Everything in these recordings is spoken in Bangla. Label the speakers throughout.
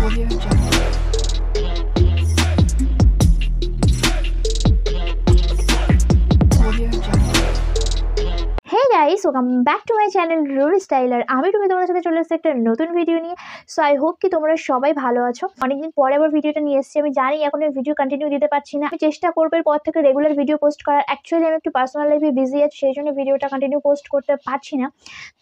Speaker 1: Audio Jungle. Audio Jungle.
Speaker 2: Hey guys, welcome back to my channel Rural Styler. আমি তোমাদের সাথে চলে এসেছি একটা নতুন ভিডিও নিয়ে। সো আই হোপ কি তোমরা সবাই ভালো আছো। অনেকদিন পরে আবার ভিডিওটা নিয়ে এসেছি। আমি জানি এখন এই ভিডিও কন্টিনিউ দিতে পারছি না। আমি চেষ্টা করব এর পর থেকে রেগুলার ভিডিও পোস্ট করার। অ্যাকচুয়ালি আমি একটু পার্সোনাল লাইফে বিজি আছি, সেই জন্য ভিডিওটা কন্টিনিউ পোস্ট করতে পারছি না।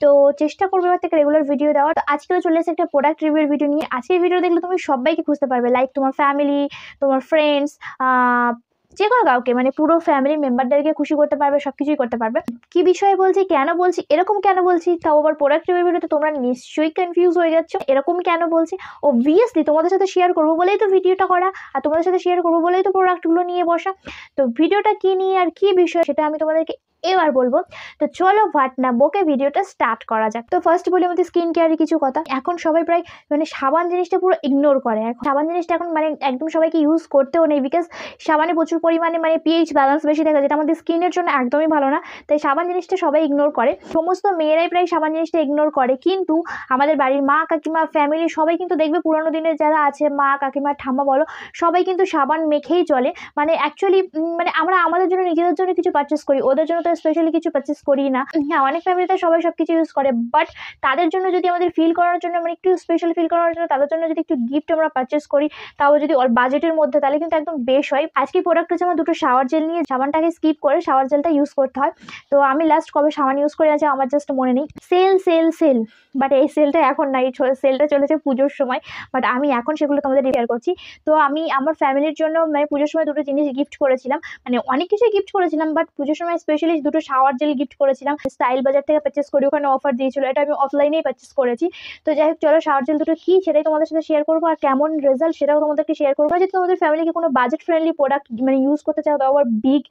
Speaker 2: তো চেষ্টা করবো এবার থেকে রেগুলার ভিডিও দেওয়ার। তো আজকেও চলে এসেছে একটা প্রোডাক্ট রিভিউর ভিডিও নিয়ে। আজকের ভিডিও দেখলে তুমি সবাইকে খুঁজতে পারবে, লাইক তোমার ফ্যামিলি, তোমার ফ্রেন্ডস, যে কোনো কাউকে, মানে পুরো ফ্যামিলি মেম্বারদেরকে খুশি করতে পারবে, সব কিছুই করতে পারবে। কি বিষয়ে বলছি, কেন বলছি, এরকম কেন বলছি, তাও আবার প্রোডাক্ট রিভিউ ভিডিওতে তোমরা নিশ্চয়ই কনফিউজ হয়ে যাচ্ছ এরকম কেন বলছি। অবভিয়াসলি তোমাদের সাথে শেয়ার করবো বলেই তো ভিডিওটা করা, আর তোমাদের সাথে শেয়ার করবো বলেই তো প্রোডাক্টগুলো নিয়ে বসা। তো ভিডিওটা কি নিয়ে আর কি বিষয় সেটা আমি তোমাদেরকে এবার বলবো। তো চলো ভাট না বকে ভিডিওটা স্টার্ট করা যাক। তো ফার্স্ট বলি আমাদের স্কিন কেয়ারের কিছু কথা। এখন সবাই প্রায় মানে সাবান জিনিসটা পুরো ইগনোর করে। এখন সাবান জিনিসটা এখন মানে একদম সবাইকে ইউজ করতেও নেই, বিকজ সাবানে প্রচুর পরিমাণে মানে পিএইচ ব্যালেন্স বেশি থাকে, যেটা আমাদের স্কিনের জন্য একদমই ভালো না। তাই সাবান জিনিসটা সবাই ইগনোর করে, সমস্ত মেয়েরাই প্রায় সাবান জিনিসটা ইগনোর করে। কিন্তু আমাদের বাড়ির মা কাকিমা ফ্যামিলি সবাই কিন্তু দেখবে পুরোনো দিনের যারা আছে, মা কাকিমা ঠাম্মা বলো, সবাই কিন্তু সাবান মেখেই চলে। মানে অ্যাকচুয়ালি মানে আমরা আমাদের জন্য নিজেদের জন্য কিছু পারচেস করি, ওদের জন্য তো স্পেশালি কিছু পারচেস করি না। হ্যাঁ, অনেক ফ্যামিলিতে সবাই সব কিছু ইউজ করে, বাট তাদের জন্য যদি আমাদের ফিল করার জন্য, মানে একটু স্পেশাল ফিল করার জন্য তাদের জন্য যদি একটু গিফট আমরা পারচেস করি, তাও যদি বাজেটের মধ্যে, তাহলে কিন্তু একদম বেশ হয়। আজকে প্রোডাক্ট হচ্ছে আমার দুটো শাওয়ার জেল নিয়ে, সাবানটাকে স্কিপ করে শাওয়ার জেলটা ইউজ করতে হয়। তো আমি লাস্ট কবে সাবান ইউজ করে আছে আমার জাস্ট মনে নেই। সেল, বাট এই সেলটা এখন নাই, সেলটা চলেছে পুজোর সময়, বাট আমি এখন সেগুলো তোমাদের শেয়ার করছি। তো আমি আমার ফ্যামিলির জন্য মানে পুজোর সময় দুটো জিনিস গিফট করেছিলাম, মানে অনেক কিছুই গিফট করেছিলাম, বাট পুজোর সময় স্পেশালি দুটো শাওয়ার জেল গিফট করেছিলাম। স্টাইল বাজার থেকে পারচেস করি, ওখানে অফার দিয়েছিল, এটা আমি অফলাইনেই পারচেস করেছি। তো যাই হোক, চলো শাওয়ার জেল দুটো কি সেটাই তোমাদের সাথে শেয়ার করবো, আর কেমন রেজাল্ট সেটাও তোমাদেরকে শেয়ার করবো। যদি তোমাদের ফ্যামিলিকে কোনো বাজেট ফ্রেন্ডলি প্রোডাক্ট মানে ইউজ করতে চাও, তাও আবার বিগ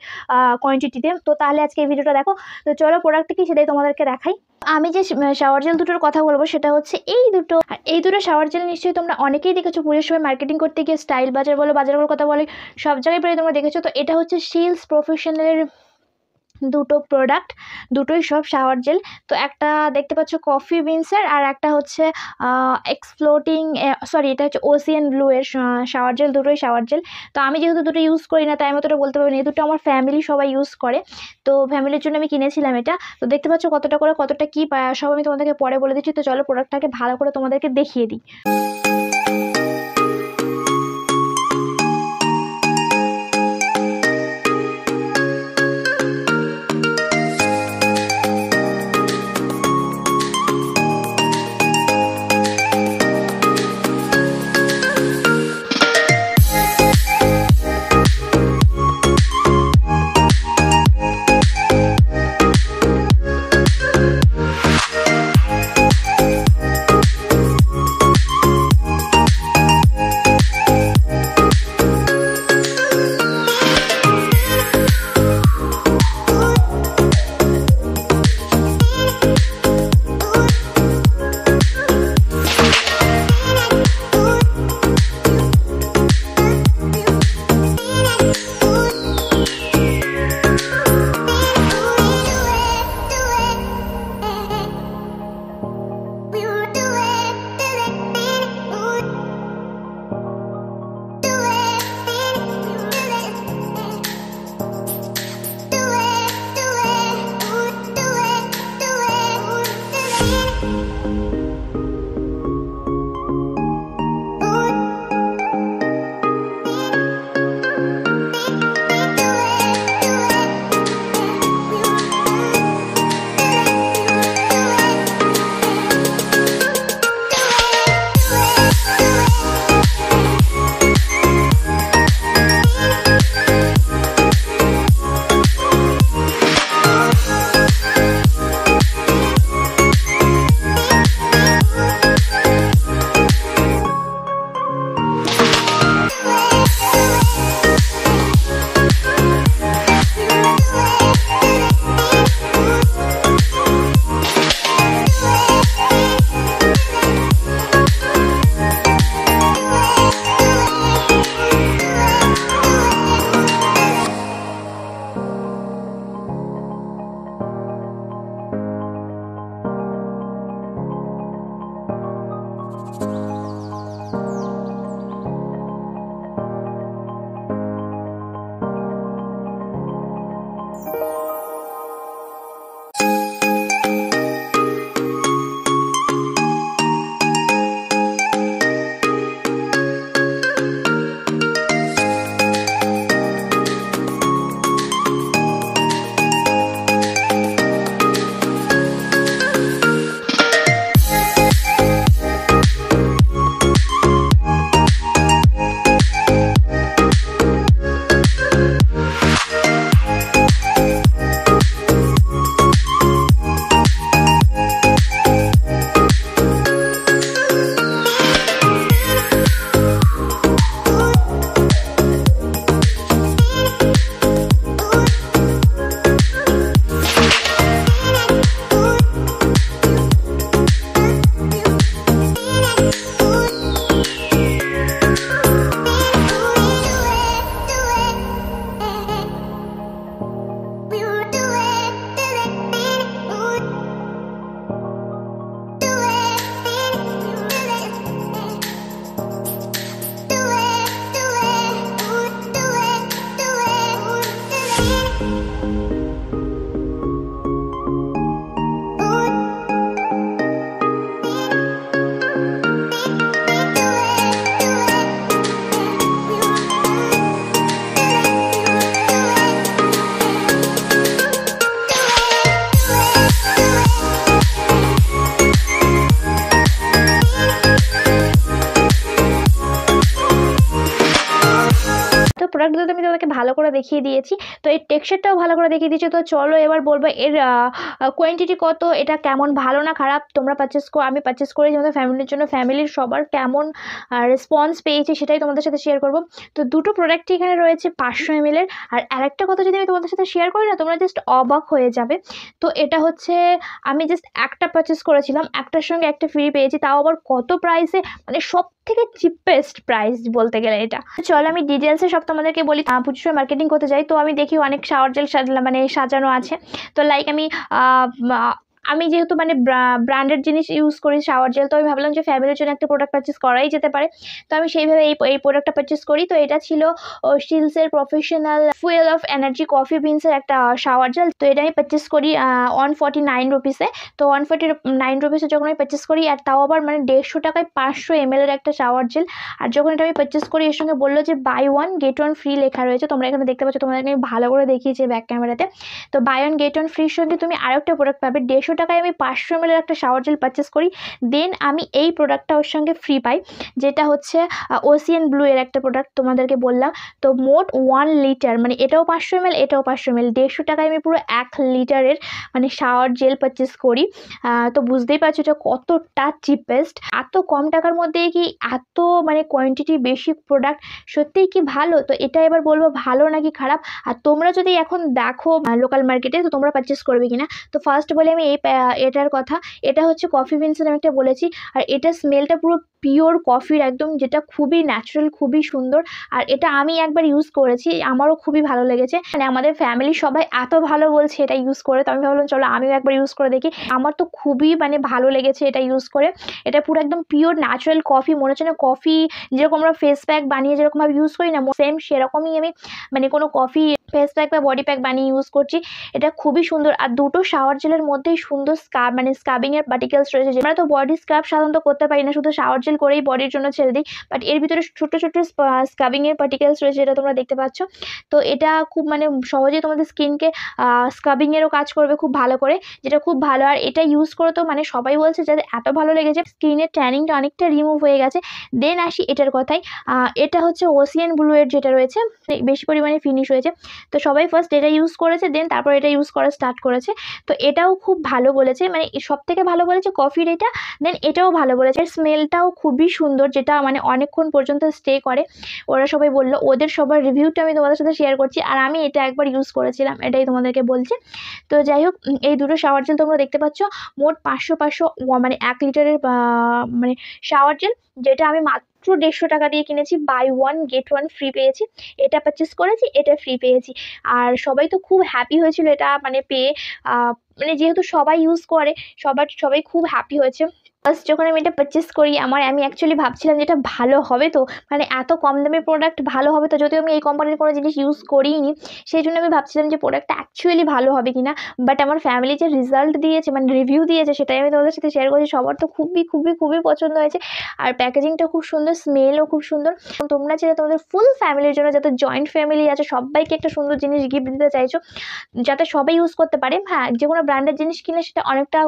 Speaker 2: কোয়ান্টিটিতে, তো তাহলে আজকে এই ভিডিওটা দেখো। তো চলো প্রোডাক্টটা কি সেটাই তোমাদেরকে দেখাই। আমি যে শাওয়ার জেল দুটোর কথা বলবো সেটা হচ্ছে এই দুটো। আর এই দুটো শাওয়ার জেল নিশ্চয়ই তোমরা অনেকেই দেখেছো পুজোর সময় মার্কেটিং করতে গিয়ে, স্টাইল বাজার বলো, বাজারের কথা বলে, সব জায়গায় প্রায় তোমরা দেখেছো। তো এটা হচ্ছে শিলস প্রফেশনালের দুটো প্রোডাক্ট, দুটোই সব শাওয়ার জেল। তো একটা দেখতে পাচ্ছ কফি বিনসের, আর একটা হচ্ছে এক্সপ্লোটিং, সরি এটা হচ্ছে ওসিয়ান ব্লু এর শাওয়ার জেল। দুটোই শাওয়ার জেল। তো আমি যেহেতু দুটো ইউজ করি না, তাই আমি অতটা বলতে পারবো না। এই দুটো আমার ফ্যামিলি সবাই ইউজ করে, তো ফ্যামিলির জন্য আমি কিনেছিলাম এটা। তো দেখতে পাচ্ছ কতটা করে কতটা কী সব আমি তোমাদেরকে পরে বলে দিচ্ছি। তো চলো প্রোডাক্টটাকে ভালো করে তোমাদেরকে দেখিয়ে দিই। প্রোডাক্টগুলো তো আমি তোমাদেরকে ভালো করে দেখিয়ে দিয়েছি, তো এর টেক্সচারটাও ভালো করে দেখিয়ে দিয়েছি। তো চলো এবার বলবো এর কোয়ান্টিটি কত, এটা কেমন, ভালো না খারাপ, তোমরা আমি পারচেস করেছি আমাদের ফ্যামিলির জন্য, ফ্যামিলির সবার কেমন রেসপন্স পেয়েছি সেটাই তোমাদের সাথে শেয়ার করব। তো দুটো প্রোডাক্টই এখানে রয়েছে 500 ml এর। আর আরেকটা কথা যদি আমি তোমাদের সাথে শেয়ার করি না, তোমরা জাস্ট অবাক হয়ে যাবে। তো এটা হচ্ছে আমি জাস্ট একটা পারচেস করেছিলাম, একটার সঙ্গে একটা ফ্রি পেয়েছি, তাও আবার কত প্রাইসে, মানে সব থেকে চিপেস্ট প্রাইস বলতে গেলে এটা। চলো আমি ডিটেলসে সব তোমাদেরকে বলি। পুজোর মার্কেটিং করতে যাই তো আমি দেখি অনেক শাওয়ার জেল মানে সাজানো আছে। তো লাইক আমি যেহেতু মানে ব্র্যান্ডেড জিনিস ইউজ করি শাওয়ার জেল, তো আমি ভাবলাম যে ফ্যামিলির জন্য একটা প্রোডাক্ট পারচেস করাই যেতে পারে। তো আমি সেইভাবে এই প্রোডাক্টটা পারচেস করি। তো এটা ছিল স্টিলসের professional fuel of energy coffee বিনসের একটা শাওয়ার জেল। তো এটা আমি পারচেস করি 149 রুপিসে। তো 149 রুপিসে যখন আমি পারচেস করি, আর তাও আবার মানে 150 টাকায় 500 ml এর একটা শাওয়ার জেল। আর যখন এটা আমি পারচেস করি এর সঙ্গে বললো যে buy one get one free লেখা রয়েছে। তোমরা এখানে দেখতে পাচ্ছ, তোমাদেরকে আমি ভালো করে দেখিয়েছি ব্যাক ক্যামেরাতে। তো বাই ওয়ান গেট ওয়ান ফ্রির সঙ্গে তুমি আরও একটা প্রোডাক্ট পাবে। 150 টাকায় আমি 500 ml এর একটা শাওয়ার জেল পারচেস করি, দেন আমি এই প্রোডাক্টটা ওর সঙ্গে ফ্রি পাই, যেটা হচ্ছে ওসিয়ান ব্লু এর একটা প্রোডাক্ট তোমাদেরকে বললাম। তো মোট 1 লিটার, মানে এটাও 500 ml এটাও 500 ml, 150 টাকায় আমি পুরো 1 লিটারের মানে শাওয়ার জেল পারচেস করি। তো বুঝতেই পারছো এটা কতটা চিপেস্ট। এত কম টাকার মধ্যে কি এত মানে কোয়ান্টিটি বেশি প্রোডাক্ট, সত্যিই কি ভালো। তো এটা এবার বলবো ভালো নাকি খারাপ। আর তোমরা যদি এখন দেখো লোকাল মার্কেটে, তো তোমরা পারচেস করবে কিনা। তো ফার্স্ট বলে আমি এটার কথা, এটা হচ্ছে কফি বিনসের আমি একটা বলেছি। আর এটা স্মেলটা পুরো পিওর কফির একদম, যেটা খুবই ন্যাচারাল, খুবই সুন্দর। আর এটা আমি একবার ইউজ করেছি, আমারও খুবই ভালো লেগেছে। মানে আমাদের ফ্যামিলির সবাই এত ভালো বলছে এটা ইউজ করে, তো আমি ভাবলাম চলো আমিও একবার ইউজ করে দেখি। আমার তো খুবই মানে ভালো লেগেছে এটা ইউজ করে। এটা পুরো একদম পিওর ন্যাচারাল কফি, মনে হচ্ছে না কফি যেরকম আমরা ফেস প্যাক বানিয়ে যেরকমভাবে ইউজ করি না, সেম সেরকমই আমি মানে কোনো কফি ফেস প্যাক বা বডি প্যাক বানিয়ে ইউজ করছি। এটা খুবই সুন্দর। আর দুটো শাওয়ার জেলের মধ্যেই সুন্দর মানে স্ক্রাবিংয়ের পার্টিকেলস রয়েছে। আমরা তো বডি স্ক্রাব সাধারণত করতে পারি না, শুধু শাওয়ার জেল করেই বডির জন্য ছেড়ে দিই, বাট এর ভিতরে ছোট ছোট স্ক্রাবিংয়ের পার্টিকেলস রয়েছে, যেটা তোমরা দেখতে পাচ্ছ। তো এটা খুব মানে সহজেই তোমাদের স্কিনকে স্ক্রাবিংয়েরও কাজ করবে খুব ভালো করে, যেটা খুব ভালো। আর এটা ইউজ করে তো মানে সবাই বলছে যাদের এত ভালো লেগেছে, স্কিনের ট্যানিংটা অনেকটা রিমুভ হয়ে গেছে। দেন আসি এটার কথাই, এটা হচ্ছে ওসিয়ান ব্লু এর যেটা রয়েছে, বেশি পরিমাণে ফিনিশ হয়েছে। তো সবাই ফার্স্ট এটা ইউজ করেছে, দেন তারপর এটা ইউজ করা স্টার্ট করেছে। তো এটাও খুব ভালো বলেছে, মানে সব থেকে ভালো বলেছে কফির এটা। দেন এটাও ভালো বলেছে, স্মেলটাও খুবই সুন্দর, যেটা মানে অনেকক্ষণ পর্যন্ত স্টে করে। ওরা সবাই বললো, ওদের সবার রিভিউটা আমি তোমাদের সাথে শেয়ার করছি। আর আমি এটা একবার ইউজ করেছিলাম, এটাই তোমাদেরকে বলছি। তো যাই হোক, এই দুটো শাওয়ার জেল তোমরা দেখতে পাচ্ছ, মোট 500 মানে 1 লিটারের মানে শাওয়ার জেল, যেটা আমি মাত্র 150 টাকা দিয়ে কিনেছি। Buy one get one free পেয়েছি, এটা পারচেস করেছি, এটা ফ্রি পেয়েছি। আর সবাই তো খুব হ্যাপি হয়েছিল এটা মানে পেয়ে। মানে যেহেতু সবাই ইউজ করে, সবাই খুব হ্যাপি হয়েছে। ফার্স্ট যখন আমি এটা পারচেস করি, আমি অ্যাকচুয়ালি ভাবছিলাম যে এটা ভালো হবে, তো মানে এত কম দামের প্রোডাক্ট ভালো হবে তো, যদিও আমি এই কোম্পানির কোনো জিনিস ইউজ করিনি, সেই জন্য আমি ভাবছিলাম যে প্রোডাক্টটা অ্যাকচুয়ালি ভালো হবে কিনা। বাট আমার ফ্যামিলি যে রেজাল্ট দিয়েছে মানে রিভিউ দিয়েছে, সেটাই আমি তোমাদের সাথে শেয়ার করছি। সবার তো খুবই খুবই খুবই পছন্দ হয়েছে। আর প্যাকেজিংটা খুব সুন্দর, স্মেলও খুব সুন্দর। তোমরা চাইলে তোমাদের ফুল ফ্যামিলির জন্য, যাতে জয়েন্ট ফ্যামিলি আছে, সবাইকে একটা সুন্দর জিনিস গিফট দিতে চাইছো, যাতে সবাই ইউজ করতে পারে। হ্যাঁ, যে কোনো ব্র্যান্ডের জিনিস কিনলে সেটা অনেকটা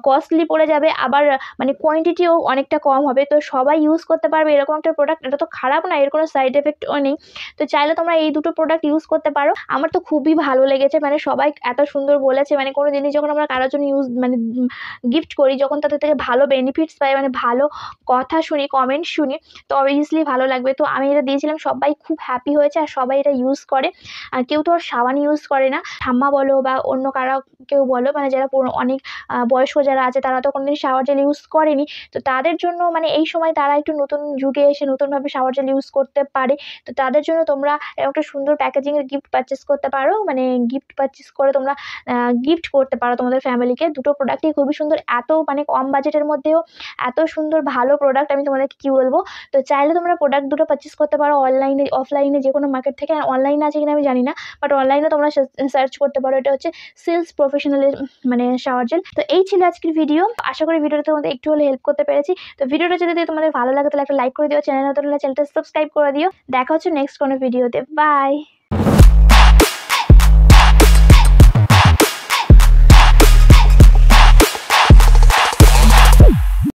Speaker 2: কস্টলি পড়ে যাবে, আবার মানে কোয়ান্টিটিও অনেকটা কম হবে। তো সবাই ইউজ করতে পারবে এরকম একটা প্রোডাক্ট, এটা তো খারাপ না, এর কোনো সাইড এফেক্টও নেই। তো চাইলে তোমরা এই দুটো প্রোডাক্ট ইউজ করতে পারো। আমার তো খুবই ভালো লেগেছে, মানে সবাই এত সুন্দর বলেছে। মানে কোনো জিনিস যখন আমরা কারোর জন্য মানে গিফট করি, যখন তাদের থেকে ভালো বেনিফিটস পাই, মানে ভালো কথা শুনি, কমেন্ট শুনি, তো অবভিয়াসলি ভালো লাগবে। তো আমি এটা দিয়েছিলাম, সবাই খুব হ্যাপি হয়েছে, আর সবাই এটা ইউজ করে। আর কেউ তো আর সাবান ইউজ করে না, ঠাম্মা বলো বা অন্য কারা কেউ বলো, মানে যারা অনেক বয়স্ক যারা আছে, তারা তো কোনোদিন শাওয়ার জেল ইউজ করেনি। তো তাদের জন্য মানে এই সময় তারা একটু নতুন যুগে এসে নতুনভাবে শাওয়ার জেল ইউজ করতে পারে। তো তাদের জন্য তোমরা একটা সুন্দর প্যাকেজিংয়ের গিফট পারচেস করতে পারো, মানে গিফট পারচেস করে তোমরা গিফট করতে পারো তোমাদের ফ্যামিলিকে। দুটো প্রোডাক্টই খুবই সুন্দর, এত মানে কম বাজেটের মধ্যেও এত সুন্দর ভালো প্রোডাক্ট, আমি তোমাদেরকে কী বলবো। তো চাইলে তোমরা প্রোডাক্ট দুটো পারচেস করতে পারো অনলাইনে, অফলাইনে, যে কোনো মার্কেট থেকে। অনলাইনে আছে কিনা আমি জানি না, বাট অনলাইনে তোমরা সার্চ করতে পারো। এটা হচ্ছে সিলস প্রফেশনালের মানে শাওয়ার জেল। তো এই ছিল আজকের ভিডিও, আশা করি ভিডিওটা তোমাদের একটু হলে হেল্প করতে পেরেছি। তো ভিডিওটা যদি তোমাদের ভালো লাগে তাহলে একটা লাইক করে দিও, চ্যানেল নতুন হলে চ্যানেলটা সাবস্ক্রাইব করে দিও। দেখা হচ্ছে নেক্সট কোনো ভিডিওতে। বাই।